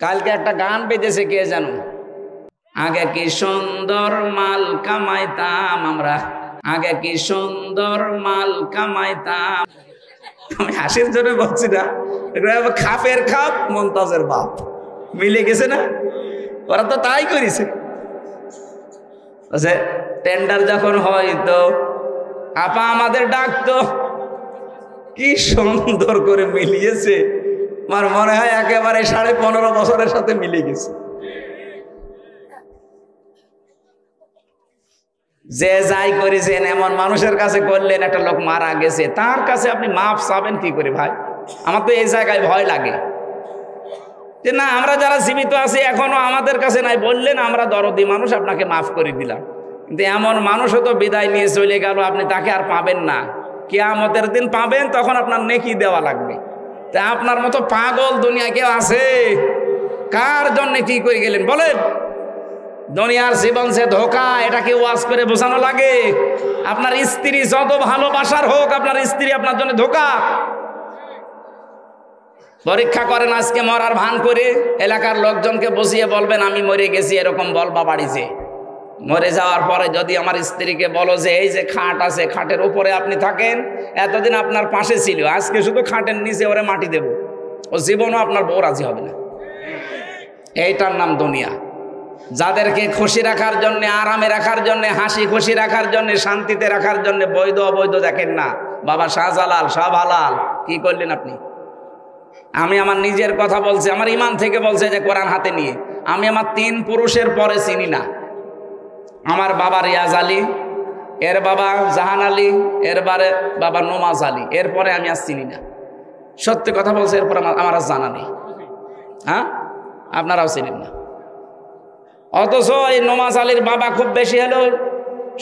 কালকে একটা গান বেজেছে, কে জানো? আগে কি সুন্দর মাল কামাইতাম আমরা, আগে কি সুন্দর মাল কামাইতাম। আমি হাসির জন্য বলছি না, খাপের খাপ মমতাজের বাপ মিলে গেছে না? ওরা তো তাই করেছে। টেন্ডার যখন হয় তো আপা আমাদের ডাকতো, কি সুন্দর করে মিলিয়েছে। আমার মনে হয় একেবারে 15.5 বছরের সাথে মিলে গেছে। যে যাই করেছেন এমন মানুষের কাছে করলেন, একটা লোক মারা গেছে, তার কাছে আপনি মাফ চাবেন কি করে ভাই? আমার তো এই জায়গায় ভয় লাগে যে না, আমরা যারা জীবিত আছি এখনো আমাদের কাছে নাই, বললেন আমরা দরদি মানুষ, আপনাকে মাফ করে দিলাম। কিন্তু এমন মানুষও তো বিদায় নিয়ে চলে গেল, আপনি তাকে আর পাবেন না। কিয়ামতের দিন পাবেন, তখন আপনার নেকি দেওয়া লাগবে। তা আপনার মতো পাগল দুনিয়া কেউ আছে? কার জন্য কি করে গেলেন বলেন? দুনিয়ার জীবন যে ধোঁকা, এটা কি ওয়াজ করে বোঝানো লাগে? আপনার স্ত্রী যত ভালোবাসার হোক, আপনার স্ত্রী আপনার জন্য ধোঁকা। পরীক্ষা করেন আজকে মরার ভান করে, এলাকার লোকজনকে বসিয়ে বলবেন আমি মরে গেছি, এরকম বলবা বাড়িতে। মরে যাওয়ার পরে যদি আমার স্ত্রীকে বলো যে এই যে খাট আছে, খাটের উপরে আপনি থাকেন, এতদিন আপনার পাশে ছিল, আজকে শুধু খাটের নিচে ওরে মাটি দেব, ও জীবনও আপনার বউ রাজি হবে না। এইটার নাম দুনিয়া। যাদেরকে খুশি রাখার জন্য, আরামে রাখার জন্য, হাসি খুশি রাখার জন্য, শান্তিতে রাখার জন্য বৈধ অবৈধ দেখেন না। বাবা শাহজালাল, সব হালাল। কি করলেন আপনি? আমি আমার নিজের কথা বলছি, আমার ইমান থেকে বলছে যে কোরআন হাতে নিয়ে, আমি আমার 3 পুরুষের পরে চিনি না। আমার বাবা রিয়াজ আলী, এর বাবা জাহান আলী, এর বাবা নোমাজ আলী, এরপরে আমি আর চিনি না। সত্যি কথা বলছে, এরপর আমার আর জানা নেই। হ্যাঁ, আপনারাও চিনেন না। অথচ এই নোমাজ আলীর বাবা খুব বেশি হলেও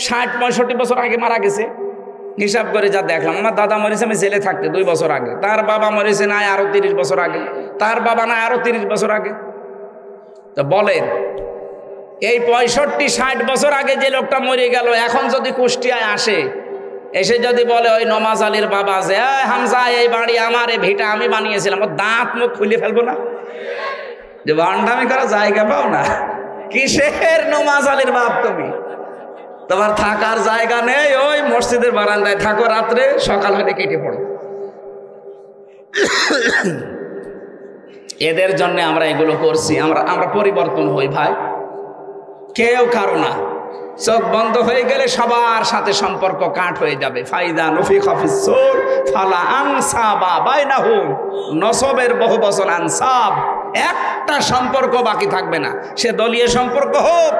60-65 বছর আগে মারা গেছে। হিসাব করে যা দেখলাম, আমার দাদা মরেছে আমি জেলে থাকতে 2 বছর আগে, তার বাবা মরেছে না আরো 30 বছর আগে, তার বাবা না আরো 30 বছর আগে। তো বলেন, এই 65-60 বছর আগে যে লোকটা মরে গেল, এখন যদি কুষ্টিয়ায় আসে, এসে যদি বলে ওই নমাজ আলীর বাবা যে হামজা এই বাড়ি আমার, এই ভিটা আমি বানিয়েছিলাম, ওর দাঁত মুখ খুলে ফেলবো না? যে ভান্ডামি করার জায়গা পাও না? কিসের নমাজ আলীর বাপ তুমি? তোমার থাকার জায়গা নেই, ওই মসজিদের বারান্দায় থাকো, রাত্রে সকাল হলে কেটে পড়ো। এদের জন্য আমরা এগুলো করছি। আমরা পরিবর্তন হই ভাই, কেউ কারো না। চোখ বন্ধ হয়ে গেলে সবার সাথে সম্পর্ক কাট হয়ে যাবে। ফাইদা নফিখা ফিস সূর ফালা আনসাবা বাইনাহুম, নসবের বহু বচন আনসাব, একটা সম্পর্ক বাকি থাকবে না। সে দলীয় সম্পর্ক হোক,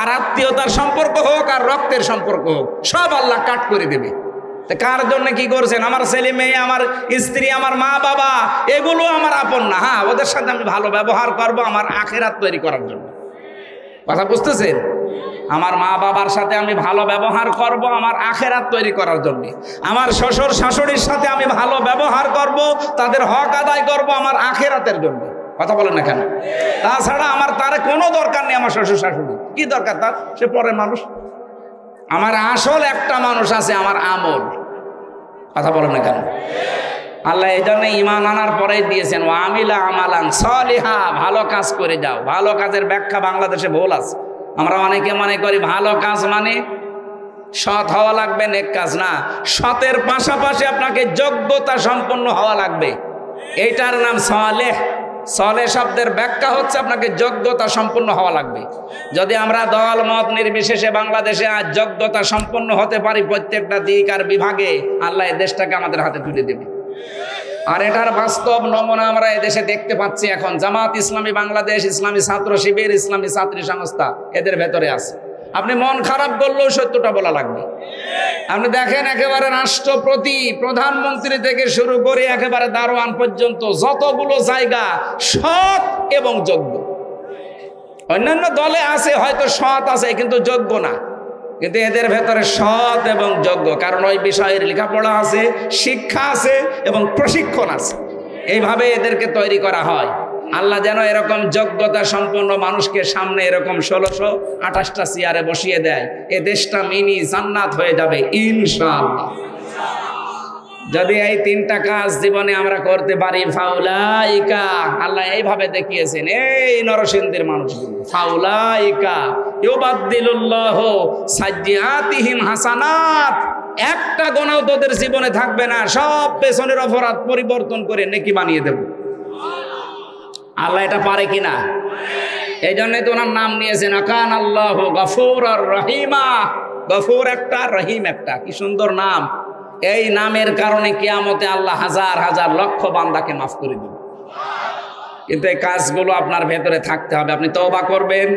আর আত্মীয়তার সম্পর্ক হোক, আর রক্তের সম্পর্ক হোক, সব আল্লাহ কাট করে দেবে। কার জন্য কি করছেন? আমার ছেলে মেয়ে, আমার স্ত্রী, আমার মা বাবা, এগুলো আমার আপন না। হ্যাঁ, ওদের সাথে আমি ভালো ব্যবহার করব আমার আখিরাত তৈরি করার জন্য। কথা বুঝতেছেন? আমার মা বাবার সাথে আমি ভালো ব্যবহার করব আমার আখিরাত তৈরি করার জন্য। আমার শ্বশুর শাশুড়ির সাথে আমি ভালো ব্যবহার করব, তাদের হক আদায় করব আমার আখিরাতের জন্য। কথা বলেন না কেন? তাছাড়া আমার তার কোনো দরকার নেই। আমার শ্বশুর শাশুড়ি কি দরকার তার? সে পরের মানুষ। আমার আসল একটা মানুষ আছে, আমার আমল। কথা বলেন না কেন? আল্লাহ এই জন্য ইমান আনার পরেই দিয়েছেন ও আমিলা আমালান সলিহা, ভালো কাজ করে যাও। ভালো কাজের ব্যাখ্যা বাংলাদেশে ভুল আছে। আমরা অনেকে মনে করি ভালো কাজ মানে সৎ হওয়া লাগবে, নেক কাজ না। সতের পাশাপাশি আপনাকে যোগ্যতা সম্পন্ন হওয়া লাগবে। এইটার নাম সালেহ। সালেহ শব্দের ব্যাখ্যা হচ্ছে আপনাকে যোগ্যতা সম্পন্ন হওয়া লাগবে। যদি আমরা দল মত নির্বিশেষে বাংলাদেশে আজ যোগ্যতা সম্পন্ন হতে পারি প্রত্যেকটা দিক আর বিভাগে, আল্লাহ এই দেশটাকে আমাদের হাতে তুলে দেবে। আর এটার বাস্তব নমুনা আমরা এদেশে দেখতে পাচ্ছি এখন। জামাত ইসলামী বাংলাদেশ, ইসলামী ছাত্র শিবির, ইসলামী ছাত্রী সংস্থা এদের ভেতরে আছে। আপনি মন খারাপ করলেও সত্যটা বলা লাগবে। আপনি দেখেন একেবারে রাষ্ট্রপতি, প্রধানমন্ত্রী থেকে শুরু করে একেবারে দারোয়ান পর্যন্ত যতগুলো জায়গা সৎ এবং যোগ্য। অন্যান্য দলে আছে হয়তো সৎ আছে কিন্তু যোগ্য না, কিন্তু এদের ভেতরে সৎ এবং যোগ্য। কারণ ওই বিষয়ের লেখাপড়া আছে, শিক্ষা আছে এবং প্রশিক্ষণ আছে। এইভাবে এদেরকে তৈরি করা হয়। আল্লাহ যেন এরকম যোগ্যতা সম্পন্ন মানুষকে সামনে এরকম 1628টা চেয়ারে বসিয়ে দেয়। এ দেশটা মিনি জান্নাত হয়ে যাবে ইনশাআল্লাহ। যদি এই তিনটা কাজ জীবনে আমরা করতে পারি, ফাউলাইকা, আল্লাহ এইভাবে দেখিয়েছেন এই নরসিংদীর মানুষগুলো, ফাউলাইকা ইউবাদদিলুল্লাহু সাইয়্যাতিহিম হাসানাত, একটা গুনাহ তোদের জীবনে থাকবে না, সব পেছনের অপরাধ পরিবর্তন করে নেকি বানিয়ে দেব। আল্লাহ এটা পারে কিনা? এই জন্যই তো ওনার নাম নিয়েছেন আকান আল্লাহু গফুরুর রহিমা। গফুর একটা, রহিম একটা, কি সুন্দর নাম। এই নামের কারণে কিয়ামতে আল্লাহ হাজার হাজার লক্ষ বান্দাকে মাফ করে দিবেন। কিন্তু এই কাজগুলো আপনার ভেতরে থাকতে হবে। আপনি তওবা করবেন।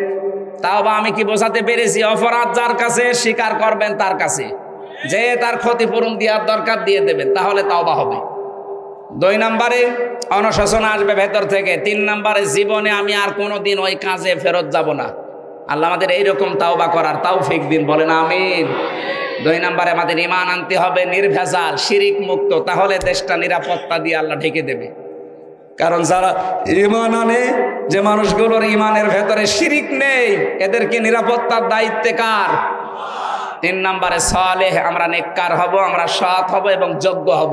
তাওবা আমি কি বোঝাতে পেরেছি? অপরাধ যার কাছে স্বীকার করবেন, তার কাছে যে তার ক্ষতিপূরণ দেওয়ার দরকার দিয়ে দেবেন, তাহলে তওবা হবে। 2 নম্বরে অনুশোচনা আসবে ভেতর থেকে। 3 নম্বরে জীবনে আমি আর কোনোদিন ওই কাজে ফেরত যাব না। আল্লাহ আমাদের এইরকম তাওবা করার তৌফিক দিন, বলেন আমিন। 2 নম্বরে আমাদের ঈমান আনতে হবে নির্ভেজাল, শিরিক মুক্ত, তাহলে দেশটা নিরাপত্তা দিয়ে আল্লাহ ঢেকে দেবে। কারণ যারা ঈমান আনে, যে মানুষগুলোর ঈমানের ভেতরে শিরিক নেই, এদেরকে নিরাপত্তার দায়িত্বে কার? 3 নম্বরে সালেহ, আমরা নেককার হব, আমরা সৎ হব এবং যোগ্য হব।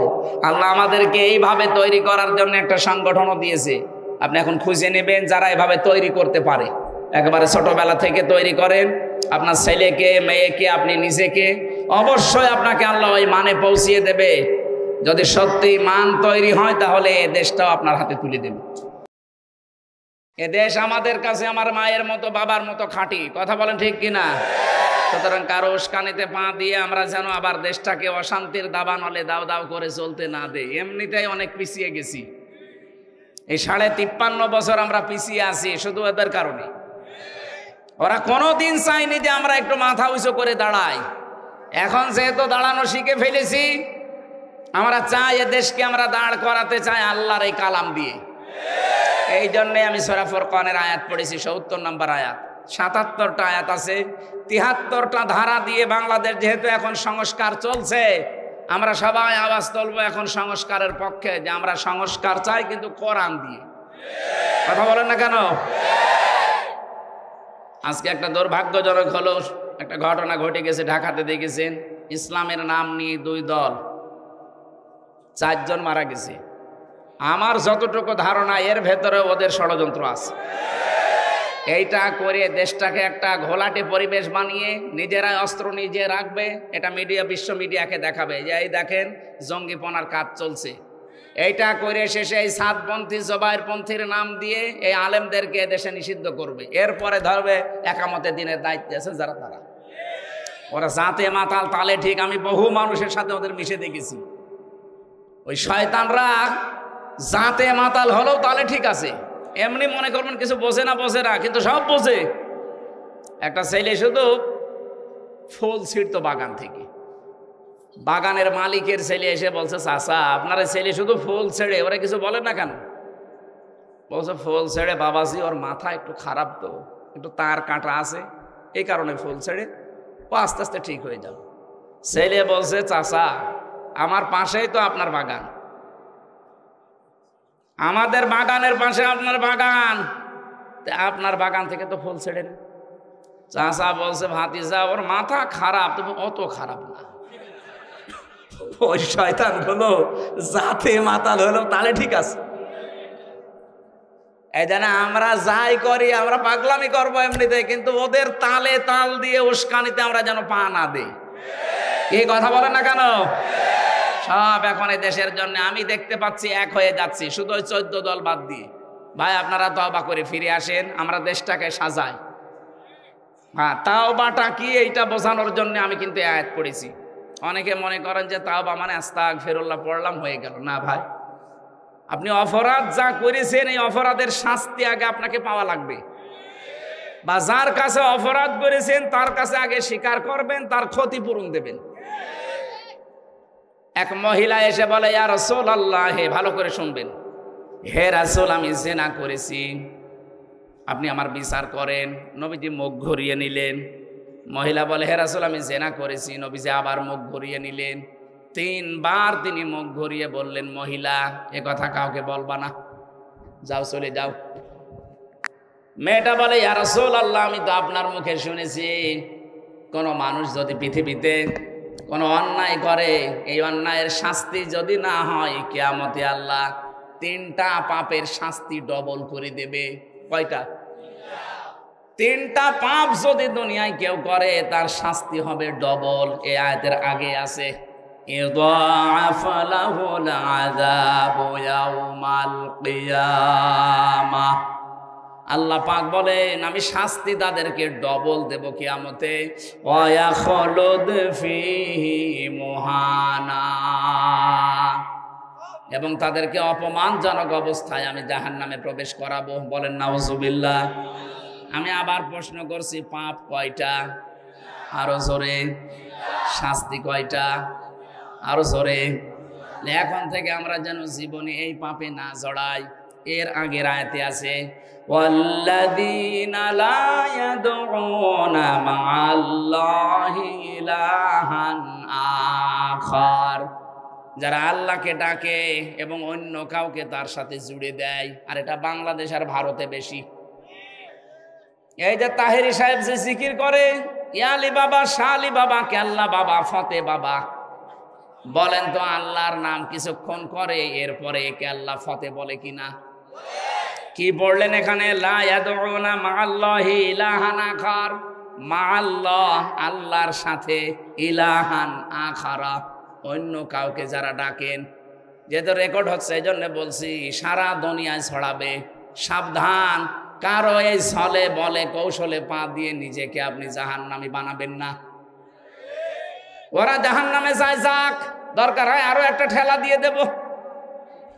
আল্লাহ আমাদেরকে এইভাবে তৈরি করার জন্য একটা সংগঠনও দিয়েছে। আপনি এখন খুঁজে নেবেন যারা এভাবে তৈরি করতে পারে। একেবারে ছোটবেলা থেকে তৈরি করেন আপনার ছেলেকে, মেয়েকে, আপনি নিজেকে। অবশ্যই আপনাকে আল্লাহ ওই মানে পৌঁছিয়ে দেবে। যদি সত্যি মান তৈরি হয়, তাহলে এ দেশটাও আপনার হাতে তুলে দেবে। এ দেশ আমাদের কাছে আমার মায়ের মতো, বাবার মতো খাঁটি। কথা বলেন ঠিক কিনা? সুতরাং কারো উস্কানিতে পা দিয়ে আমরা যেন আবার দেশটাকে অশান্তির দাবানলে দাও দাও করে চলতে না দেই। এমনিতেই অনেক পিছিয়ে গেছি। এই 53.5 বছর আমরা পিছিয়ে আছি শুধু এদের কারণে। ওরা কোনোদিন চায়নি যে আমরা একটু মাথা উঁচু করে দাঁড়াই। এখন যেহেতু দাঁড়ানো শিখে ফেলেছি, আমরা চাই এ দেশকে আমরা দাঁড় করাতে চাই আল্লাহর এই কালাম দিয়ে। এই জন্যে আমি সূরা ফুরকানের আয়াত পড়েছি, 70 নম্বর আয়াত। 77টা আয়াত আছে, 73টা ধারা দিয়ে বাংলাদেশ যেহেতু এখন সংস্কার চলছে, আমরা সবাই আওয়াজ তুলবো এখন সংস্কারের পক্ষে, যে আমরা সংস্কার চাই কিন্তু কোরআন দিয়ে। কথা বলেন না কেন? আজকে একটা দুর্ভাগ্যজনক হলো, একটা ঘটনা ঘটে গেছে ঢাকাতে, দেখেছেন? ইসলামের নাম নিয়ে 2 দল, 4 জন মারা গেছে। আমার যতটুকু ধারণা এর ভেতরে ওদের ষড়যন্ত্র আছে। এইটা করে দেশটাকে একটা ঘোলাটে পরিবেশ বানিয়ে নিজেরাই অস্ত্র নিজে রাখবে, এটা মিডিয়া, বিশ্ব মিডিয়াকে দেখাবে যে এই দেখেন জঙ্গিপনার কাজ চলছে। এইটা করে শেষে এই সাতপন্থী, জবাইরপন্থীর নাম দিয়ে এই আলেমদেরকে দেশে নিষিদ্ধ করবে। এরপরে ধরবে একামতে দিনের দায়িত্বে আছে যারা, তারা ওরা জাতে মাতাল, তালে ঠিক। আমি বহু মানুষের সাথে ওদের মিশে দেখেছি। ওই শয়তানরা জাতে মাতাল হলেও তালে ঠিক আছে। এমনি মনে করবেন কিছু বোঝে না, কিন্তু সব বোঝে। একটা ছেলে শুধু ফুল ছিঁড়তো বাগান থেকে। বাগানের মালিকের ছেলে এসে বলছে, চাচা আপনার ছেলে শুধু ফুল ছেড়ে, ওরা কিছু বলে না কেন? বলছে ফুল ছেড়ে বাবাজি, ওর মাথা একটু খারাপ, তো একটু তার কাঁটা আছে, এই কারণে ফুল ছেড়ে, ও আস্তে আস্তে ঠিক হয়ে যাবে। ছেলে বলছে, চাচা আমার পাশেই তো আপনার বাগান, আমাদের বাগানের পাশে আপনার বাগান, আপনার বাগান থেকে তো ফুল ছেড়ে না। চাচা বলছে, ভাতিজা ওর মাথা খারাপ, তবে অত খারাপ না। ওই শয়তান হলো জাতে মাতাল হলো তাহলে ঠিক আছে। এই জন্য আমরা যাই করি, আমরা পাগলামি করবো এমনিতে, কিন্তু ওদের তালে তাল দিয়ে উস্কানিতে আমরা যেন পা না দিই। এই কথা বলেন না কেন? সব এখন এই দেশের জন্য আমি দেখতে পাচ্ছি এক হয়ে যাচ্ছি, শুধু ওই 14 দল বাদ দিয়ে। ভাই আপনারা তওবা করে ফিরে আসেন, আমরা দেশটাকে সাজাই। হ্যাঁ, তাওবাটা কি এইটা বোঝানোর জন্য আমি কিন্তু আয়াত পড়েছি। অনেকে মনে করেন যে তাওবা মানে আস্তাগফিরুল্লাহ পড়লাম হয়ে গেল। না ভাই, আপনি অপরাধ যা করেছেন এই অপরাধের শাস্তি আগে আপনাকে পাওয়া লাগবে। বা যার কাছে অপরাধ করেছেন তার কাছে আগে স্বীকার করবেন, তার ক্ষতিপূরণ দেবেন। এক মহিলা এসে বলে, ইয়া রাসূলুল্লাহ, হে ভালো করে শুনবেন, হে রাসূল আমি জিনা করেছি, আপনি আমার বিচার করেন। নবীজি মুখ ঘুরিয়ে নিলেন। মহিলা বলে, হে রাসূল আমি জিনা করেছি। নবীজি আবার মুখ ঘুরিয়ে নিলেন। 3 বার তিনি মুখ ঘুরিয়ে বললেন, মহিলা এ কথা কাউকে বলবা না, যাও চলে যাও। মেয়েটা বলে, ইয়া রাসূলুল্লাহ আমি তো আপনার মুখে শুনেছি, কোন মানুষ যদি পৃথিবীতে কোন অন্যায় করে, এই অন্যায়ের শাস্তি যদি না হয় কিয়ামতে আল্লাহ 3টা পাপের শাস্তি ডবল করে দেবে। কয়টা? 3টা পাপ যদি দুনিয়ায় কেউ করে তার শাস্তি হবে ডবল। এই আয়াতের আগে আছে ইদাআফ লাহুল আযাবু ইয়াউমাল কিয়ামাহ। আল্লাহ পাক বলেন আমি শাস্তি তাদেরকে ডবল দেব কিয়ামতে। ওয়া ইয়াখলুদ ফীহি মুহানা, এবং তাদেরকে অপমানজনক অবস্থায় আমি জাহান্নামে প্রবেশ করাবো। বলেন নাউজুবিল্লাহ। আমি আবার প্রশ্ন করছি, পাপ কয়টা? আরো জোরে। শাস্তি কয়টা? আরো জোরে। এখন থেকে আমরা যেন জীবনে এই পাপে না জড়াই। এর আগের আয়াতে আছে ওয়াল্লাযীনা লা ইয়াদউনা মা'আল্লাহি ইলাহান আখার, যারা আল্লাহকে ডাকে এবং অন্য কাউকে তার সাথে জুড়ে দেয়। আর এটা বাংলাদেশ আর ভারতে বেশি। এই যে তাহেরি সাহেব যে জিকির করে ইয়ালি বাবা, শালি বাবা, কেল্লা বাবা, ফতে বাবা, বলেন তো আল্লাহর নাম কিছুক্ষণ করে এরপরে কেল্লা ফতে বলে কিনা? কি পড়লেন এখানে? লা ইয়াদউনা মা'আল্লাহি ইলাহান আখার, মা'আল্লাহ আল্লাহর সাথে, ইলাহান আখারা অন্য কাউকে যারা ডাকেন। যেহেতু রেকর্ড হচ্ছে এই জন্য বলছি, সারা দুনিয়ায় ছড়াবে, সাবধান। কারো এই ছলে বলে কৌশলে পা দিয়ে নিজেকে আপনি জাহান্নামী বানাবেন না। ওরা জাহান্নামে যায়, যাক, দরকার হয় আরো একটা ঠেলা দিয়ে দেব,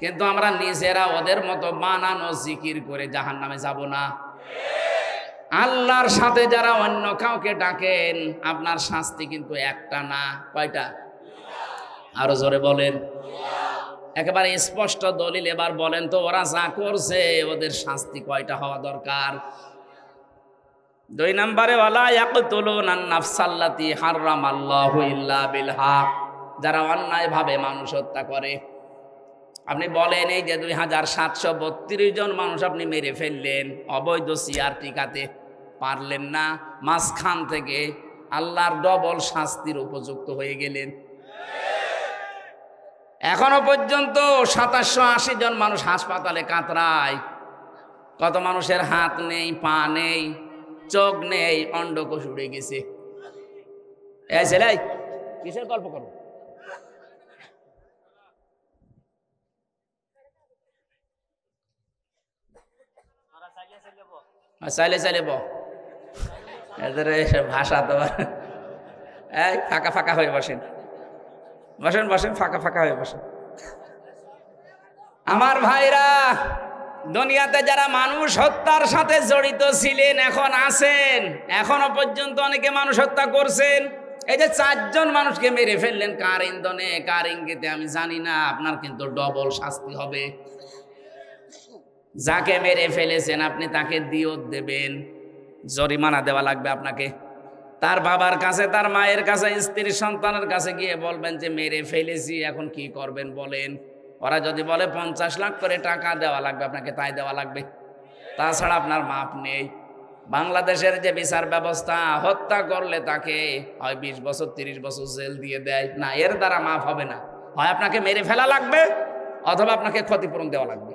কিন্তু আমরা নিজেরা ওদের মতো বানানো জিকির করে জাহান্নামে যাব না। আল্লাহর সাথে যারা অন্য কাউকে ডাকেন আপনার শাস্তি কিন্তু একটা না, কয়টা? আরো জোরে বলেন। একেবারে স্পষ্ট দলিল এবার বলেন তো, ওরা যা করছে ওদের শাস্তি কয়টা হওয়া দরকার? 2 নম্বরে ওয়ালা ইয়াকতুলুনান নাফসাল্লাতী হারামাল্লাহু ইল্লা বিল হক, যারা অন্যায়ভাবে মানুষ হত্যা করে। আপনি বলেন এই যে 2732 জন মানুষ আপনি মেরে ফেললেন অবৈধ সিআর টিকাতে, পারলেন না, মাঝখান থেকে আল্লাহর ডবল শাস্তির উপযুক্ত হয়ে গেলেন। এখনো পর্যন্ত 2780 জন মানুষ হাসপাতালে কাতরায়। কত মানুষের হাত নেই, পা নেই, চোখ নেই, অন্ডকোষ উড়ে গেছে। এই ছেলে কিসের গল্প করো? চাইলে চাইলে এদের ভাষা তো এই ফাঁকা ফাঁকা হয়ে বসেন, বসেন বসেন, ফাঁকা ফাঁকা হয়ে বসেন। আমার ভাইরা, দুনিয়াতে যারা মানুষ হত্যার সাথে জড়িত ছিলেন, এখন আছেন, এখনো পর্যন্ত অনেকে মানুষ হত্যা করছেন। এই যে 4 জন মানুষকে মেরে ফেললেন, কার ইন্ধনে, কার ইঙ্গিতে আমি জানি না, আপনার কিন্তু ডবল শাস্তি হবে। যাকে মেরে ফেলেছেন আপনি তাকে দিয়ত দেবেন, জরিমানা দেওয়া লাগবে আপনাকে। তার বাবার কাছে, তার মায়ের কাছে, স্ত্রীর সন্তানের কাছে গিয়ে বলবেন যে মেরে ফেলেছি, এখন কি করবেন বলেন। ওরা যদি বলে 50 লাখ করে টাকা দেওয়া লাগবে আপনাকে, তাই দেওয়া লাগবে, তাছাড়া আপনার মাপ নেই। বাংলাদেশের যে বিচার ব্যবস্থা, হত্যা করলে তাকে হয় 20 বছর 30 বছর জেল দিয়ে দেয়, না এর দ্বারা মাফ হবে না। হয় আপনাকে মেরে ফেলা লাগবে অথবা আপনাকে ক্ষতিপূরণ দেওয়া লাগবে।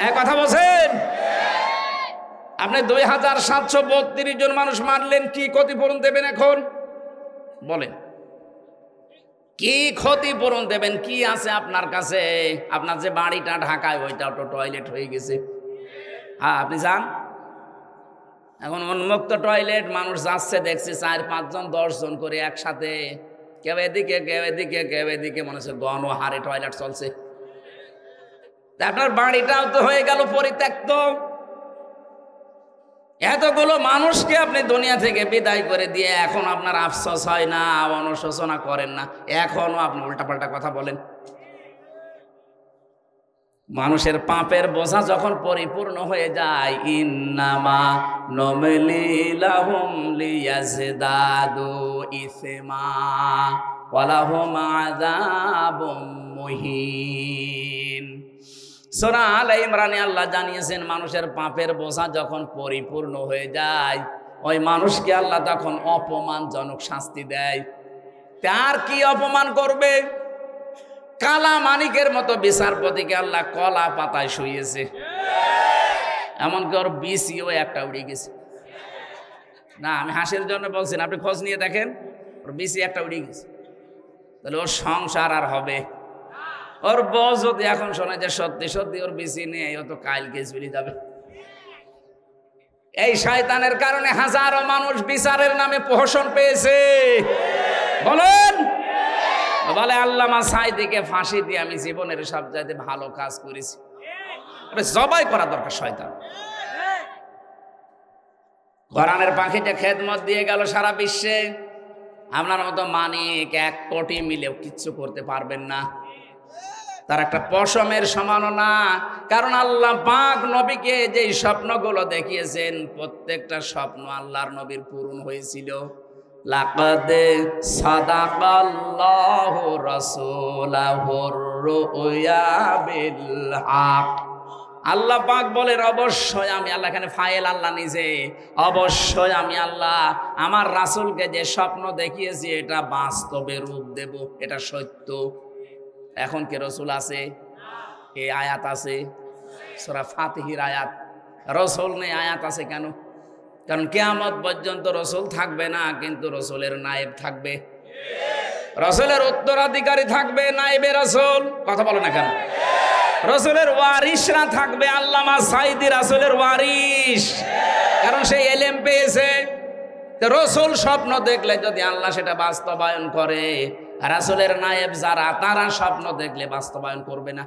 এক কথা বলছেন? আপনি 2732 জন মানুষ মারলেন, কি ক্ষতিপূরণ দেবেন এখন বলেন? কি ক্ষতিপূরণ দেবেন? কি আছে আপনার কাছে? আপনার যে বাড়িটা ঢাকায় ওইটাও তো টয়লেট হয়ে গেছে। হ্যাঁ, আপনি যান, এখন উন্মুক্ত টয়লেট, মানুষ যাচ্ছে দেখছি 4-5 জন 10 জন করে একসাথে, কেউ এদিকে কেউ এদিকে কেউ এদিকে, মনে হচ্ছে গণহারে টয়লেট চলছে। আপনার বাড়িটাও তো হয়ে গেল পরিত্যক্ত। এতগুলো মানুষকে আপনি দুনিয়া থেকে বিদায় করে দিয়ে এখন আপনার আফসোস হয় না, অনুশোচনা করেন না, এখনো আপনি উল্টাপাল্টা কথা বলেন। মানুষের পাপের বোঝা যখন পরিপূর্ণ হয়ে যায়, ইন্নামা নুমলি লাহুম লিয়াজদাদু ইসমা ওয়া লাহুম আযাবুম মুহিন। সূরা আলে ইমরানে আল্লাহ জানিয়েছেন, মানুষের পাপের বোঝা যখন পরিপূর্ণ হয়ে যায়, ওই মানুষকে আল্লাহ তখন অপমানজনক শাস্তি দেয়। তার কি অপমান করবে? কালা মানিকের মতো বিচারপতিকে আল্লাহ কলা পাতায় শুইয়েছে, এমনকি ওর বিসিও একটা উড়ে গেছে। না, আমি হাসির জন্য বলছি না, আপনি খোঁজ নিয়ে দেখেন, ওর বিসি একটা উড়ে গেছে। তাহলে ওর সংসার আর হবে? ওর বউ যদি এখন শোনে যে সত্যি সত্যি ওর বিসি নেই, ও তো কালকে চলে যাবে। এই শয়তানের কারণে হাজারো মানুষ বিচারের নামে প্রহসন পেয়েছে। বলেন, বলে আল্লামা সাঈদীকে ফাঁসি দিয়ে আমি জীবনের সবচাইতে ভালো কাজ করেছি। জবাই করা দরকার শয়তান। কোরআনের পাখিটা খেদমত দিয়ে গেল সারা বিশ্বে। আপনার মতো মানিক 1 কোটি মিলেও কিচ্ছু করতে পারবেন না, তার একটা পশমের সমানও না। কারণ আল্লাহ পাক নবীকে যে স্বপ্নগুলো দেখিয়েছেন, প্রত্যেকটা স্বপ্ন আল্লাহর নবীর পূরণ হয়েছিল। লাকাদ সাদাকাল্লাহু রাসূলাহুর রুয়া বিল হক। আল্লাহ পাক বলেন অবশ্যই আমি আল্লাহ, এখানে ফাইল আল্লাহ নিজে, অবশ্যই আমি আল্লাহ আমার রাসূলকে যে স্বপ্ন দেখিয়েছি এটা বাস্তবে রূপ দেব, এটা সত্য। এখন কি রসুল আছে? এই আয়াত আছে সূরা ফাতিহির আয়াত। রসুল নেই, আয়াত আছে কেন? কারণ কিয়ামত পর্যন্ত রসুল থাকবে না, কিন্তু রসুলের নায়েব থাকবে, রসুলের উত্তরাধিকারী থাকবে, নায়েবে রসুল। কথা বলো না কেন? রসুলের ওয়ারিসরা থাকবে। আল্লামা সাঈদী রাসূলের ওয়ারিস, কারণ সে ইলম পেয়েছে। রসুল স্বপ্ন দেখলে যদি আল্লাহ সেটা বাস্তবায়ন করে, রাসূলের নায়েব যারা, তারা স্বপ্ন দেখলে বাস্তবায়ন করবে না।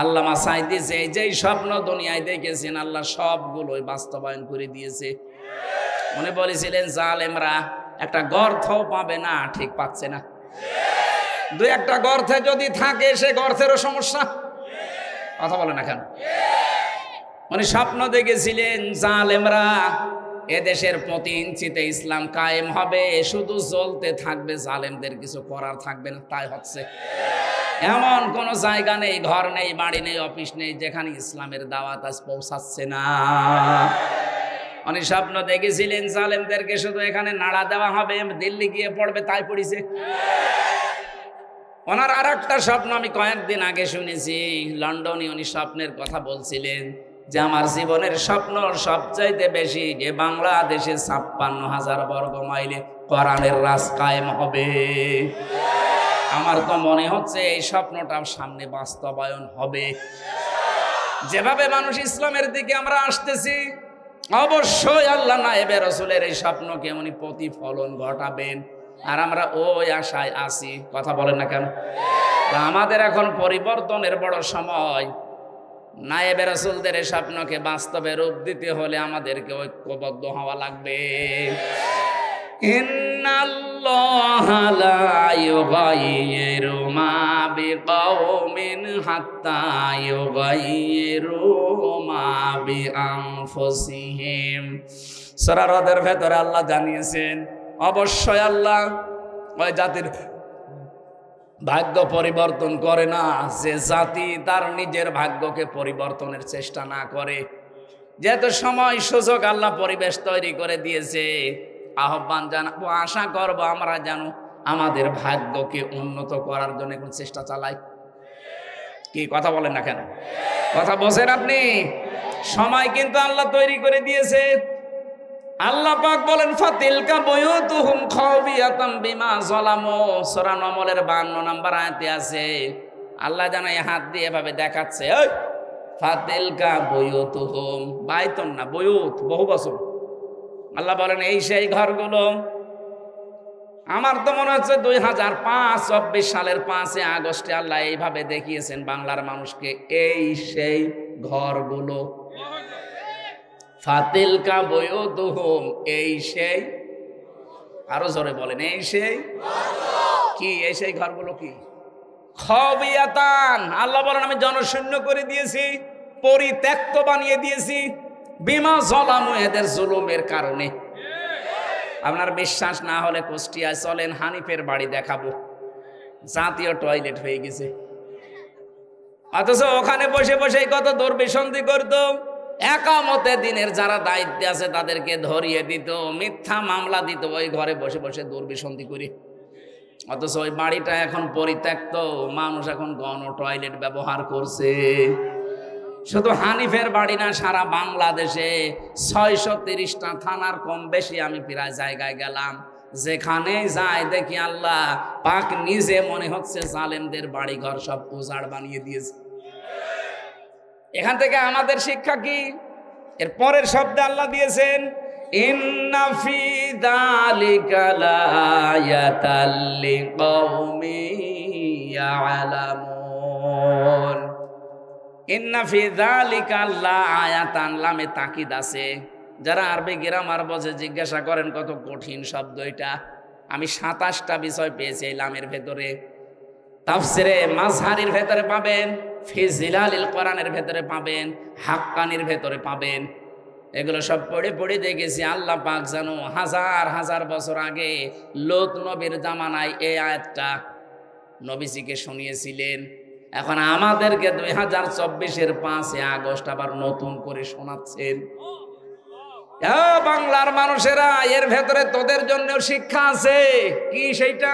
আল্লামা সাঈদী যেই স্বপ্ন দুনিয়ায় দেখেছেন, আল্লাহ সবগুলোই বাস্তবায়ন করে দিয়েছে। উনি বলেছিলেন জালেমরা একটা গর্ত পাবে না, ঠিক পাচ্ছে না। 2-1টা গর্তে যদি থাকে, সে গর্তেরও সমস্যা। কথা বলে না কেন? উনি স্বপ্ন দেখেছিলেন জালেমরা এদেশের প্রতি ইঞ্চিতে ইসলাম কায়েম হবে, শুধু জ্বলতে থাকবে, জালেমদের কিছু করার থাকবে না। তাই হচ্ছে। এমন কোন জায়গা নেই, ঘর নেই, বাড়ি নেই, অফিস নেই, যেখানে ইসলামের দাওয়াত আজ পৌঁছাচ্ছে না। উনি স্বপ্ন দেখেছিলেন জালেমদেরকে শুধু এখানে নাড়া দেওয়া হবে, দিল্লি গিয়ে পড়বে, তাই পড়েছে। ওনার আর একটা স্বপ্ন আমি কয়েকদিন আগে শুনেছি, লন্ডনে উনি স্বপ্নের কথা বলছিলেন যে আমার জীবনের স্বপ্ন সবচাইতে বেশি যে বাংলাদেশে 56,000 বর্গ মাইলে কোরআনের রাজ কায়েম হবে। আমার তো মনে হচ্ছে এই স্বপ্নটাও সামনে বাস্তবায়ন হবে। যেভাবে মানুষ ইসলামের দিকে আমরা আসতেছি, অবশ্যই আল্লাহ নায়েবে রসুলের এই স্বপ্নকে উনি প্রতিফলন ঘটাবেন, আর আমরা ওই আশায় আছি। কথা বলেন না কেন? আমাদের এখন পরিবর্তনের বড় সময়। নায়েবে রাসূলদের এই স্বপ্নকে বাস্তবে রূপ দিতে হলে আমাদেরকে ঐক্যবদ্ধ হওয়া লাগবে। ইন্নাল্লাহা লা ইউগাইয়িরু মা বিকাওমিন হাত্তা ইউগাইয়িরু মা বিআনফুসিহিম। সূরা রদের ভেতরে আল্লাহ জানিয়েছেন অবশ্যই আল্লাহ ওই জাতির ভাগ্য পরিবর্তন করে না যে জাতি তার নিজের ভাগ্যকে পরিবর্তনের চেষ্টা না করে। যেহেতু সময় সুযোগ আল্লাহ পরিবেশ তৈরি করে দিয়েছে, আহ্বান জানাবো, আশা করবো আমরা যেন আমাদের ভাগ্যকে উন্নত করার জন্য কোন চেষ্টা চালাই। কি কথা বলেন না কেন? কথা বলছেন আপনি? সময় কিন্তু আল্লাহ তৈরি করে দিয়েছে। আল্লাহ পাক বলেন ফাতিলকা বুয়ুতুহুম খাওবিয়াতাম বিমা যালামু। সূরা নমলের 52 নম্বর আয়াতে আছে। আল্লাহ জানা হাত দিয়ে এভাবে দেখাচ্ছে, ওই ফাতিলকা বুয়ুতুহুম, বাইতুন না বুয়ুত, বহু বছর। আল্লাহ বলেন এই সেই ঘরগুলো। আমার তো মনে হচ্ছে 2024 সালের 5 আগস্টে আল্লাহ এইভাবে দেখিয়েছেন বাংলার মানুষকে, এই সেই ঘরগুলো। ফাতিলকা বুয়ুতুহুম, এই সেই, আরো জোরে বলেন, এই সেই কি? এই সেই ঘরগুলো কি? খাওবিয়াতান। আল্লাহ বলেন আমি জনশূন্য করে দিয়েছি, পরিত্যক্ত বানিয়ে দিয়েছি, বিমা যালামু, এদের জুলুমের কারণে। আপনার বিশ্বাস না হলে কুষ্টিয়ায় চলেন, হানিফের বাড়ি দেখাবো, জাতীয় টয়লেট হয়ে গেছে। অথচ ওখানে বসে বসে কত দুর্বিসন্ধি করতো। একামতে দিনের যারা দায়িত্বে আছে তাদেরকে ধরিয়ে দিত, মিথ্যা মামলা দিত, ওই ঘরে বসে বসে দুর্বিসন্ধি করি। অথচ ওই বাড়িটা এখন পরিত্যক্ত, মানুষ এখন গণ টয়লেট ব্যবহার করছে। শুধু হানিফের বাড়ি না, সারা বাংলাদেশে 630টা থানার কম বেশি আমি প্রায় জায়গায় গেলাম, যেখানে যাই দেখি আল্লাহ পাক নিজে মনে হচ্ছে জালেমদের বাড়ি ঘর সব উজাড় বানিয়ে দিয়েছে। এখান থেকে আমাদের শিক্ষা কি? এর পরের শব্দে আল্লাহ দিয়েছেন ইন্না ফি যালিকা লায়াতাল লিকাউমিন ইয়ালামুন। ইন্না ফি যালিকা লায়াতান, লামে তাকিদ আছে। যারা আরবি গ্রামার বোঝে জিজ্ঞাসা করেন কত কঠিন শব্দ এটা। আমি 27টা বিষয় পেয়েছি এই লামের ভেতরে। তাফসিরে মাজহারির ভেতরে পাবেন, ফি জিলালিল কোরআনের ভেতরে পাবেন, হাক্কানির ভেতরে পাবেন। এগুলো সব পড়ে পড়ে দেখেছি আল্লাহ পাক জানো হাজার হাজার বছর আগে লূত নবীর জামানায় এই আয়াতটা নবীজিকে শুনিয়েছিলেন। এখন আমাদেরকে 2024-এর 5 আগস্ট আবার নতুন করে শোনাচ্ছেন। বাংলার মানুষেরা, এর ভেতরে তোদের জন্য শিক্ষা আছে। কি সেইটা?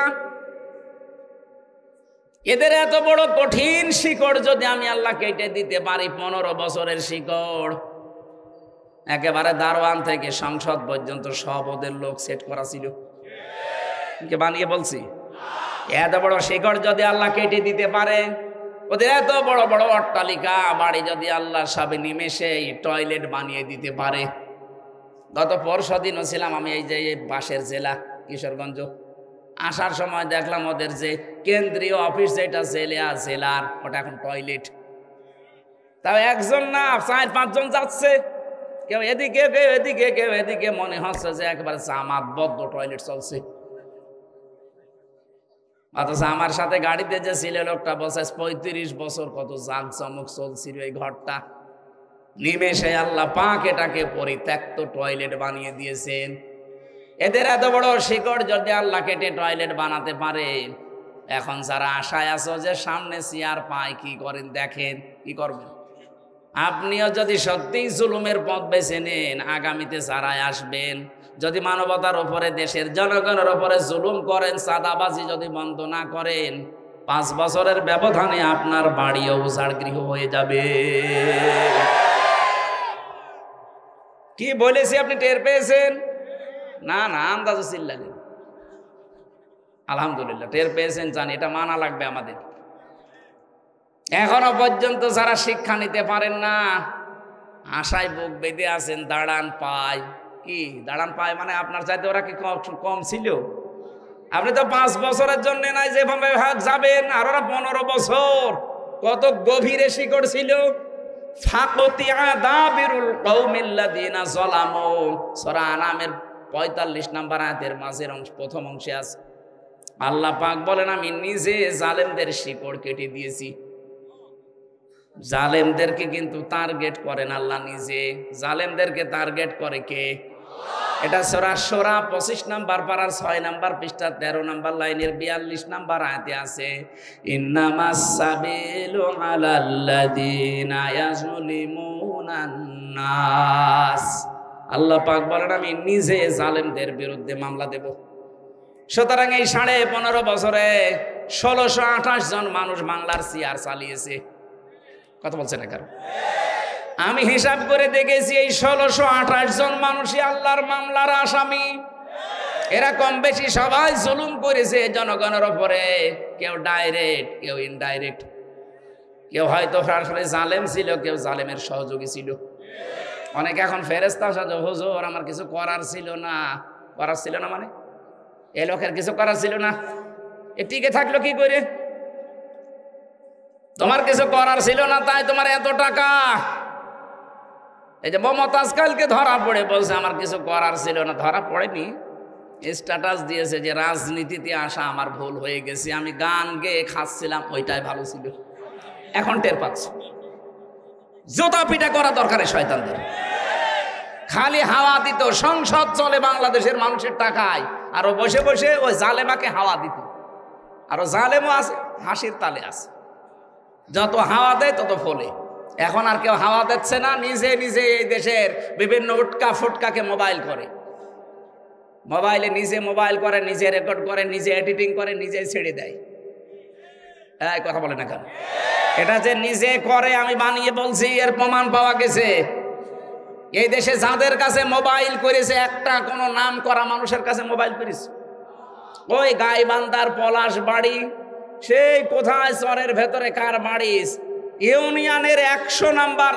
এদের এত বড় কঠিন শিকড় যদি আমি আল্লাহ কেটে দিতে পারি, 15 বছরের শিকড়, একেবারে দারোয়ান থেকে সংসদ পর্যন্ত সব ওদের লোক সেট করা ছিল। কে বানিয়ে বলছি? এত বড় শিকড় যদি আল্লাহ কেটে দিতে পারে, ওদের এত বড় বড় অট্টালিকা বাড়ি যদি আল্লাহ সব নিমেষে টয়লেট বানিয়ে দিতে পারে। গত পরশুদিনও ছিলাম আমি এই যে পাশের জেলা কিশোরগঞ্জ, আসার সময় দেখলাম ওদের যে কেন্দ্রীয় অফিস যেটা জেলার, ওটা এখন টয়লেট। তাও একজন না, 4-5 জন যাচ্ছে, কেউ এদিকে কেউ এদিকে কেউ এদিকে, মনে হচ্ছে যে একেবারে জামাতবদ্ধ টয়লেট চলছে। অথচ আমার সাথে গাড়িতে যে ছিল লোকটা বলছে 35 বছর কত জাঁকজমক চলছিল এই ঘরটা। নিমেষে আল্লাহ পাক এটাকে পরিত্যক্ত টয়লেট বানিয়ে দিয়েছেন। এদের এত বড় শিকড় যদি আল্লাহ কেটে টয়লেট বানাতে পারে, এখন যারা আশায় আছো যে সামনে চেয়ার পায়, কি করেন দেখেন, কি করবেন? আপনিও যদি সত্যিই জুলুমের পথ বেছে নেন, আগামীতে যারা আসবেন, যদি মানবতার উপরে, দেশের জনগণের উপরে জুলুম করেন, চাঁদাবাজি যদি বন্ধ না করেন, 5 বছরের ব্যবধানে আপনার বাড়িও উজাড় গৃহ হয়ে যাবে। কি বলেছি আপনি টের পেয়েছেন? না না, আন্দাজে চিল্লালেন। আলহামদুলিল্লাহ টের পেয়েছেন, জানি এটা মানা লাগবে আমাদের। এখনো পর্যন্ত যারা শিক্ষা নিতে পারেন না, আশায় বুক বেঁধে আছেন, দাঁড়ান পায়। কি দাঁড়ান পায় মানে? আপনার চাইতে ওরা কি কম ছিল? আপনি তো 5 বছরের জন্য নাই যেভাবে যাবেন, আর ওরা 15 বছর। কত গভীরে শিকড় ছিল। ফাকতিয়া দাবিরুল কওমিল্লাযিনা যালামু, সূরা আনামের 45 নম্বর আয়াতের মাঝের প্রথম অংশে আছে আল্লাহ পাক বলেন, আমি নিজে জালেমদের শিকড় কেটে দিয়েছি। জালেমদেরকে কিন্তু টার্গেট করেন আল্লাহ নিজে। জালেমদেরকে টার্গেট করে কে? এটা সূরা শূরা 25 নম্বর পারার 6 নম্বর পৃষ্ঠা 13 নম্বর লাইনের 42 নম্বর আয়াতে আছে, ইন্নামাস সাবিলু আলাল্লাযিনা ইয়াজলিমুনান নাস। আল্লাহ পাক বলেন, আমি নিজে জালেমদের বিরুদ্ধে মামলা দেব। সুতরাং এই 15.5 বছরে 1628 জন মানুষ বাংলার চেয়ার চালিয়েছে। কথা বলছে না কারণ? আমি হিসাব করে দেখেছি এই 1628 জন মানুষই আল্লাহর মামলার আসামি। এরা কম বেশি সবাই জুলুম করেছে জনগণের উপরে, কেউ ডাইরেক্ট কেউ ইনডাইরেক্ট, কেউ হয়তো সরাসরি জালেম ছিল, কেউ জালেমের সহযোগী ছিল। অনেকে এখন ফেরেশতা সাজে, হুজুর আমার কিছু করার ছিল না। করার ছিল না মানে? এ লোকের কিছু করার ছিল না, এ টিকে থাকলো কি করে? তোমার কিছু করার ছিল না, তাই তোমার এত টাকা। এই যে মমতাজ কালকে ধরা পড়ে বলছে আমার কিছু করার ছিল না। ধরা পড়েনি, স্ট্যাটাস দিয়েছে যে রাজনীতিতে আসা আমার ভুল হয়ে গেছে, আমি গান গেয়ে খাচ্ছিলাম, ওইটাই ভালো ছিল। এখন টের পাচ্ছে। জোতা পিটা করা দরকার শয়তানদের। খালি হাওয়া দিত, সংসদ চলে বাংলাদেশের মানুষের টাকায়, আর ও বসে বসে ওই জালেমাকে হাওয়া দিত। আরো জালেমও আছে, হাসির তালে আছে। যত হাওয়া দেয় তত ফলে। এখন আর কেউ হাওয়া দিচ্ছে না, নিজে নিজে এই দেশের বিভিন্ন উটকা ফুটকাকে মোবাইল করে। মোবাইলে নিজে মোবাইল করে, নিজে রেকর্ড করে, নিজে এডিটিং করে, নিজে ছেড়ে দেয়। এই কথা বলে না কেন? এটা যে নিজে করে আমি বানিয়ে বলছি, এর প্রমাণ পাওয়া গেছে। এই দেশে যাদের কাছে মোবাইল করেছে, একটা কোনো নাম করা মানুষের কাছে মোবাইল করেছে, ওই গাইবান্ধার পলাশ বাড়ি, সেই কোথায় চরের ভেতরে কার বাড়ি, ইউনিয়নের 100 নাম্বার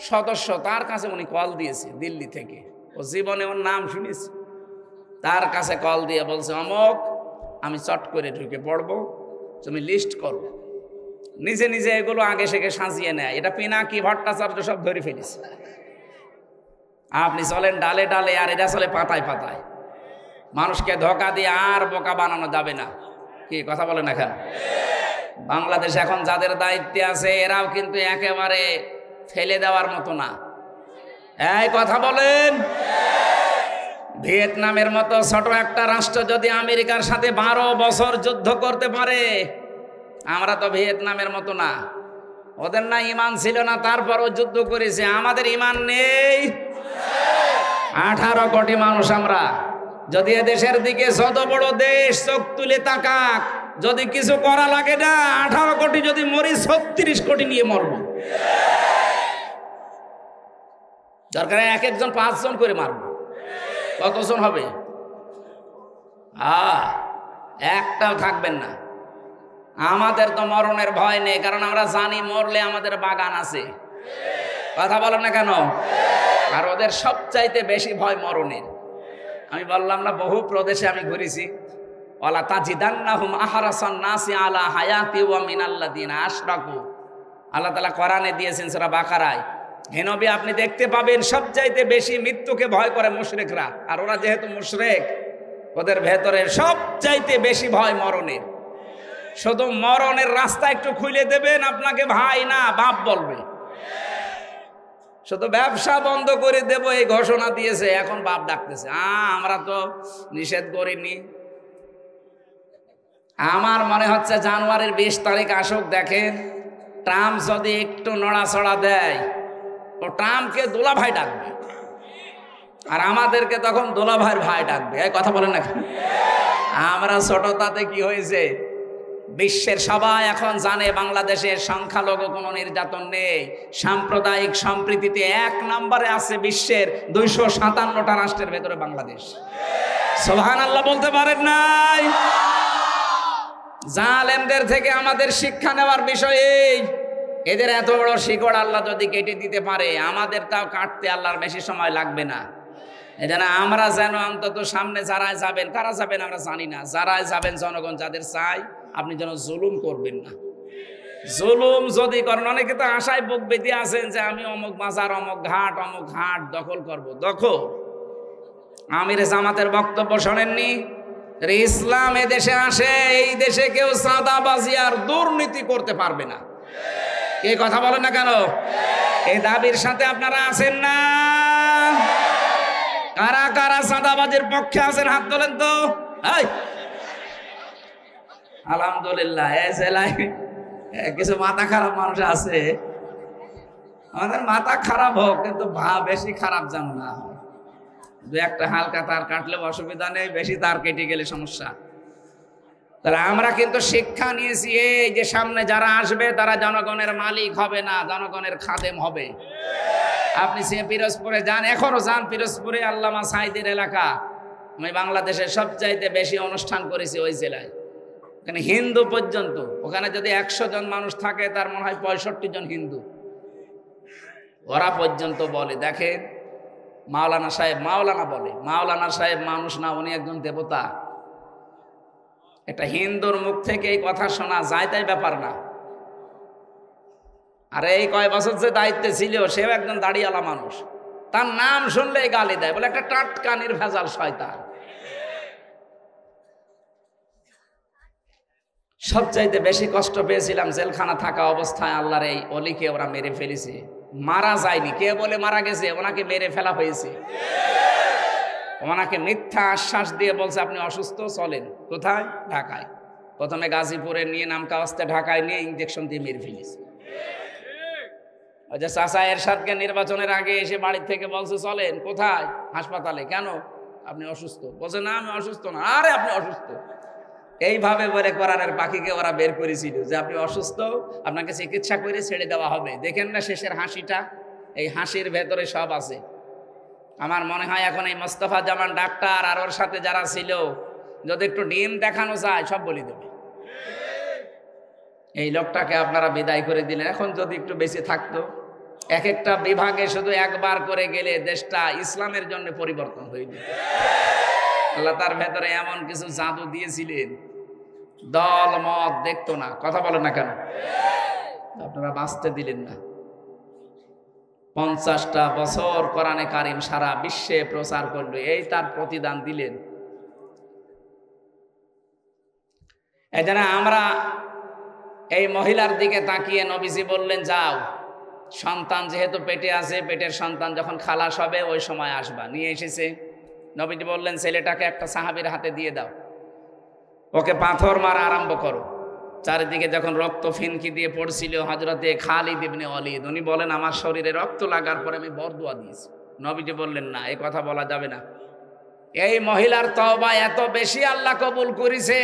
সদস্য, তার কাছে উনি কল দিয়েছে দিল্লি থেকে। ও জীবনে ওর নাম শুনেছে, তার কাছে কল দিয়ে বলছে, অমক আমি চট করে ঢুকে পড়বো, তুমি লিস্ট করো। নিজে নিজে এগুলো আগে সেকে সাজিয়ে নেয়। এটা পিনাকি ভট্টাচার্য সব ধরে ফেলেছে। আপনি চলেন ডালে ডালে, আর এটা চলে পাতায় পাতায়। মানুষকে ধোকা দিয়ে আর বোকা বানানো যাবে না। কি কথা বলেন? এখন বাংলাদেশ এখন যাদের দায়িত্বে আছে, এরাও কিন্তু একেবারে ফেলে দেওয়ার মতো না। এই কথা বলেন। ভিয়েতনামের মতো ছোট একটা রাষ্ট্র যদি আমেরিকার সাথে 12 বছর যুদ্ধ করতে পারে, আমরা তো ভিয়েতনামের মতো না। ওদের না ইমান ছিল না, তারপরও যুদ্ধ করেছে। আমাদের ইমান নেই। 18 কোটি মানুষ আমরা। যদি এদেশের দিকে যত বড় দেশ চোখ তুলে তাকাক, যদি কিছু করা লাগে না, 18 কোটি যদি মরি, 36 কোটি নিয়ে মরব। দরকার এক একজন 5 জন করে মারব। কতজন হবে? একটাও থাকবেন না। আমাদের তো মরণের ভয় নেই, কারণ আমরা জানি মরলে আমাদের বাগান আছে। কথা বলেন না কেন? আর ওদের সবচাইতে বেশি ভয় মরণের। আমি বললাম না, বহু প্রদেশে আমি ঘুরেছি। ওয়ালা তাজিদান্নাহুম আহরাসান নাসি আলা হায়াতি ওয়া মিনাল্লাযিনা আশরাকু। আল্লাহ তাআলা কোরআনে দিয়েছেন সূরা বাকারায়, হে নবী আপনি দেখতে পাবেন সবচাইতে বেশি মৃত্যুকে ভয় করে মুশরিকরা। আর ওরা যেহেতু মুশরিক, ওদের ভেতরে সবচাইতে বেশি ভয় মরণের। শুধু মরণের রাস্তা একটু খুলে দেবেন, আপনাকে ভাই না বাপ বলবে। শুধু ব্যবসা বন্ধ করে দেব এই ঘোষণা দিয়েছে, এখন বাপ ডাকতেছে। আমরা তো নিষেধ করিনি। আমার মনে হচ্ছে জানুয়ারির 20 তারিখ আসুক, দেখেন ট্রাম্প যদি একটু নড়াচড়া দেয়, তো ট্রাম্পকে দোলা ভাই ডাকবে, আর আমাদেরকে তখন দোলা ভাইয়ের ভাই ডাকবে। এই কথা বলেন না? আমরা ছোটতাতে কি হয়েছে, বিশ্বের সবাই এখন জানে বাংলাদেশের সংখ্যালঘু কোনো নির্যাতন নেই। সাম্প্রদায়িক সম্প্রীতিতে 1 নম্বরে আছে বিশ্বের 257টা রাষ্ট্রের ভেতরে বাংলাদেশ। সুবহানাল্লাহ বলতে পারেন নাই? জালেমদের থেকে আমাদের শিক্ষা নেওয়ার বিষয় এই। এদের এত বড় শিকড় আল্লাহ যদি কেটে দিতে পারে, আমাদের তাও কাটতে আল্লাহর বেশি সময় লাগবে না। এজন্য আমরা যেন অন্তত সামনে যারাই যাবেন, কারা যাবেন আমরা জানি না, যারাই যাবেন জনগণ যাদের চাই, আপনি যেন জুলুম করবেন না। জুলুম যদি করেন, অনেকে তো আশায় বুক বেঁধে আছেন যে আমি অমুক বাজার, অমুক ঘাট দখল করব। দখল আমির জামাতের বক্তব্য শোনেননি? ইসলাম এ দেশে আসে, এই দেশে কেউ চাঁদাবাজি আর দুর্নীতি করতে পারবে না। এই কথা বলেন না কেন? এই দাবির সাথে আপনারা আছেন না? কারা কারা চাঁদাবাজির পক্ষে আছেন হাত তোলেন তো। আলহামদুলিল্লাহ। এই জেলায় কিছু মাথা খারাপ মানুষ আছে। আমাদের মাথা খারাপ হোক, কিন্তু বেশি খারাপ যেন না হয়। 2-1টা হালকা তার কাটলে অসুবিধা নেই, বেশি তার কেটে গেলে সমস্যা। তাহলে আমরা কিন্তু শিক্ষা নিয়েছি, এই যে সামনে যারা আসবে তারা জনগণের মালিক হবে না, জনগণের খাদেম হবে। আপনি সে পিরোজপুরে যান, এখনো যান পিরোজপুরে, আল্লামা সাঈদের এলাকা। আমি বাংলাদেশের সবচাইতে বেশি অনুষ্ঠান করেছি ওই জেলায়। ওখানে হিন্দু পর্যন্ত, ওখানে যদি 100 জন মানুষ থাকে, তার মনে হয় 65 জন হিন্দু। ওরা পর্যন্ত বলে, দেখেন মাওলানা সাহেব, মাওলানা বলে, মাওলানা সাহেব মানুষ না, উনি একজন দেবতা। একটা হিন্দুর মুখ থেকে এই কথা শোনা যায়, তাই ব্যাপার না। আর এই কয় বছর যে দায়িত্বে ছিল, সেও একজন দাড়িওয়ালা মানুষ, তার নাম শুনলেই গালি দেয়, বলে একটা টাটকা নির্ভেজাল শয়তান। সবচাইতে বেশি কষ্ট পেয়েছিলাম জেলখানা থাকা অবস্থায়। আল্লাহর এই অলিকে ওরা মেরে ফেলেছে। মারা যায়নি, কে বলে মারা গেছে, ওনাকে মেরে ফেলা হয়েছে। ওনাকে মিথ্যা আশ্বাস দিয়ে বলছে আপনি অসুস্থ, চলেন। কোথায়? ঢাকায়। প্রথমে গাজীপুরে নিয়ে নামকাওয়াস্তে ঢাকায় নিয়ে ইঞ্জেকশন দিয়ে মেরে ফেলেছে। ওই যে চাচা এরশাদকে নির্বাচনের আগে এসে বাড়ির থেকে বলছে চলেন। কোথায়? হাসপাতালে। কেন? আপনি অসুস্থ। বলছে না আমি অসুস্থ না। আরে আপনি অসুস্থ। এইভাবে বলে কোরআনের পাখিকে ওরা বের করেছিল যে আপনি অসুস্থ, আপনাকে চিকিৎসা করে ছেড়ে দেওয়া হবে। দেখেন না শেষের হাসিটা, এই হাসির ভেতরে সব আছে। আমার মনে হয় এখন এই মোস্তফা জামান ডাক্তার আর ওর সাথে যারা ছিল, যদি একটু ডিম দেখানো যায় সব বলে দেবে। এই লোকটাকে আপনারা বিদায় করে দিলেন। এখন যদি একটু বেশি থাকতো, এক একটা বিভাগে শুধু একবার করে গেলে দেশটা ইসলামের জন্য পরিবর্তন হয়ে যেত। আল্লাহ তার ভেতরে এমন কিছু জাদু দিয়েছিলেন, দল মত দেখতো না। কথা বলেন না কেন? আপনারা বাঁচতে দিলেন না। 50টা বছর কোরআনে কারিম সারা বিশ্বে প্রচার করলো, এই তার প্রতিদান দিলেন। এজন্য আমরা এই মহিলার দিকে তাকিয়ে নবীজি বললেন, যাও, সন্তান যেহেতু পেটে আছে, পেটের সন্তান যখন খালাস হবে ওই সময় আসবা। নিয়ে এসেছে। নবীজি বললেন, ছেলেটাকে একটা সাহাবীর হাতে দিয়ে দাও, ওকে পাথর মারা আরম্ভ করো। চারিদিকে যখন রক্ত ফিনকি দিয়ে পড়ছিল, হযরতে খালিদ ইবনে ওয়ালিদ উনি বলেন, আমার শরীরে রক্ত লাগার পরে আমি বরদুয়া দিয়েছি। নবীজি বললেন, না, এই কথা বলা যাবে না। এই মহিলার তওবা এত বেশি আল্লাহ কবুল করেছে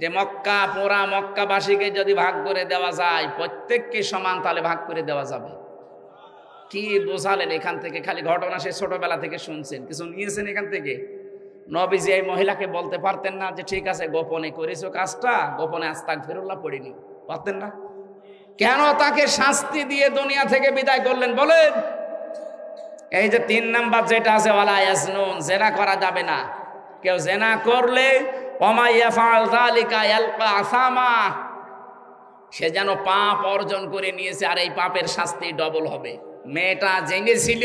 যে মক্কা, পুরা মক্কাবাসীকে যদি ভাগ করে দেওয়া যায়, প্রত্যেককে সমান তাহলে ভাগ করে দেওয়া যাবে। কি বোঝালেন এখান থেকে? খালি ঘটনা সে ছোটবেলা থেকে শুনছেন, কিছু নিয়েছেন এখান থেকে? নবীজি এই মহিলাকে বলতে পারতেন না যে ঠিক আছে গোপনে করেছো কাজটা, গোপনে আস্তাগফিরুল্লাহ পড়িনি? পারতেন না? কেন তাকে শাস্তি দিয়ে দুনিয়া থেকে বিদায় করলেন বলেন? এই যে 3 নাম্বার যেটা আছে, ওয়ালা ইয়াজনুন, জেনা করা যাবে না। কেউ জেনা করলে ওমা ইয়াফআল যালিকা ইয়ালকা আসামা, সে যেন পাপ অর্জন করে নিয়েছে, আর এই পাপের শাস্তি ডবল হবে। মেয়েটা জেনেছিল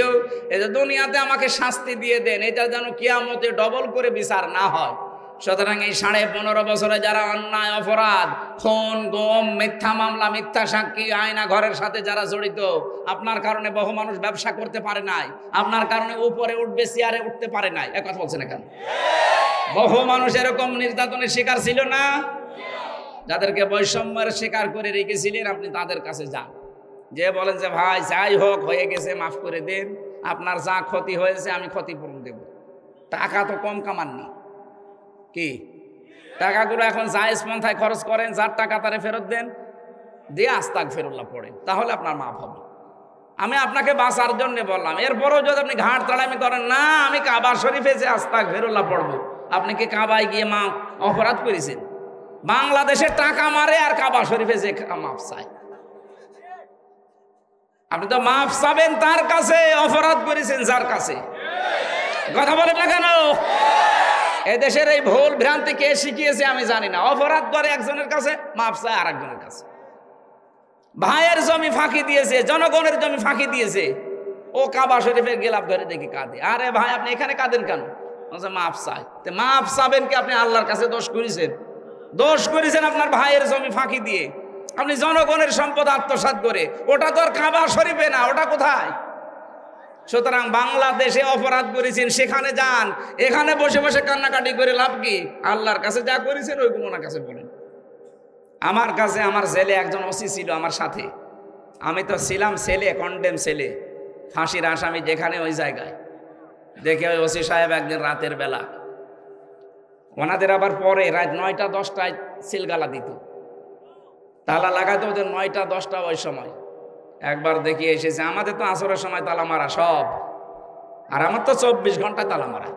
এই যে দুনিয়াতে আমাকে শাস্তি দিয়ে দেন, এটা যেন কিয়ামতে ডবল করে বিচার না হয়। সুতরাং এই 15.5 বছরে যারা অন্যায় অপরাধ, খুন, গুম, মিথ্যা মামলা, মিথ্যা সাক্ষী, আয়না ঘরের সাথে যারা জড়িত, আপনার কারণে বহু মানুষ ব্যবসা করতে পারে নাই, আপনার কারণে উপরে উঠবে, চেয়ারে উঠতে পারে নাই। এক কথা বলছেন এখানে? বহু মানুষ এরকম নির্যাতনের শিকার ছিল না? যাদেরকে বৈষম্যের শিকার করে রেখেছিলেন, আপনি তাদের কাছে যান, যে বলেন যে ভাই যাই হোক হয়ে গেছে, মাফ করে দেন, আপনার যা ক্ষতি হয়েছে আমি ক্ষতিপূরণ দেব। টাকা তো কম কামাননি, কি টাকাগুলো এখন জায়েজ পন্থায় খরচ করেন, যার টাকা তারে ফেরত দেন, দিয়ে আস্তাগফিরুল্লাহ পড়েন, তাহলে আপনার মাফ হবে। আমি আপনাকে বাঁচার জন্য বললাম। এরপরও যদি আপনি ঘাট তাড়ামি করেন, না আমি কাবা শরীফে যে আস্তাগফিরুল্লাহ পড়বো, আপনি কি কাবায় গিয়ে অপরাধ করেছেন? বাংলাদেশে টাকা মারে আর কাবা শরীফে যে মাফ চায়। আপনি তো মাফ চাবেন তার কাছে, অপরাধ করেছেন যার কাছে। কথা বলে না কেন? এদেশের এই ভুল ভ্রান্তি কে শিখিয়েছে আমি জানি না। অপরাধ করে একজনের কাছে, মাফ চায় আর একজনের কাছে। ভাইয়ের জমি ফাঁকি দিয়েছে, জনগণের জমি ফাঁকি দিয়েছে, ও কাবা শরীফে গেলাপ ধরে দেখি কাঁদে। আরে ভাই আপনি এখানে কাঁদেন কেন? মাফ চায়। মাফ চাবেন কি? আপনি আল্লাহর কাছে দোষ করেছেন। দোষ করেছেন আপনার ভাইয়ের জমি ফাঁকি দিয়ে, আপনি জনগণের সম্পদ আত্মসাৎ করে। ওটা তো আর কাবা শরীফে না, ওটা কোথায়? সুতরাং বাংলাদেশে অপরাধ করেছেন, সেখানে যান। এখানে বসে বসে কান্নাকাটি করে লাভ কি? আল্লাহর কাছে যা করেছেন ওইগুলো ওনার কাছে বলেন। আমার কাছে আমার ছেলে একজন ওসি ছিল আমার সাথে, আমি তো ছিলাম ছেলে, কন্ডেম ছেলে, ফাঁসির আসামি যেখানে ওই জায়গায়। দেখে ওই ওসি সাহেব একদিন রাতের বেলা, ওনাদের আবার পরে রাত 9টা 10টায় সিলগালা দিত, তালা লাগাতো ওদের 9টা 10টা ওই সময়। একবার দেখি এসেছে, আমাদের তো আসরের সময় তালা মারা সব, আর আমার তো 24 ঘন্টা তালা মারা।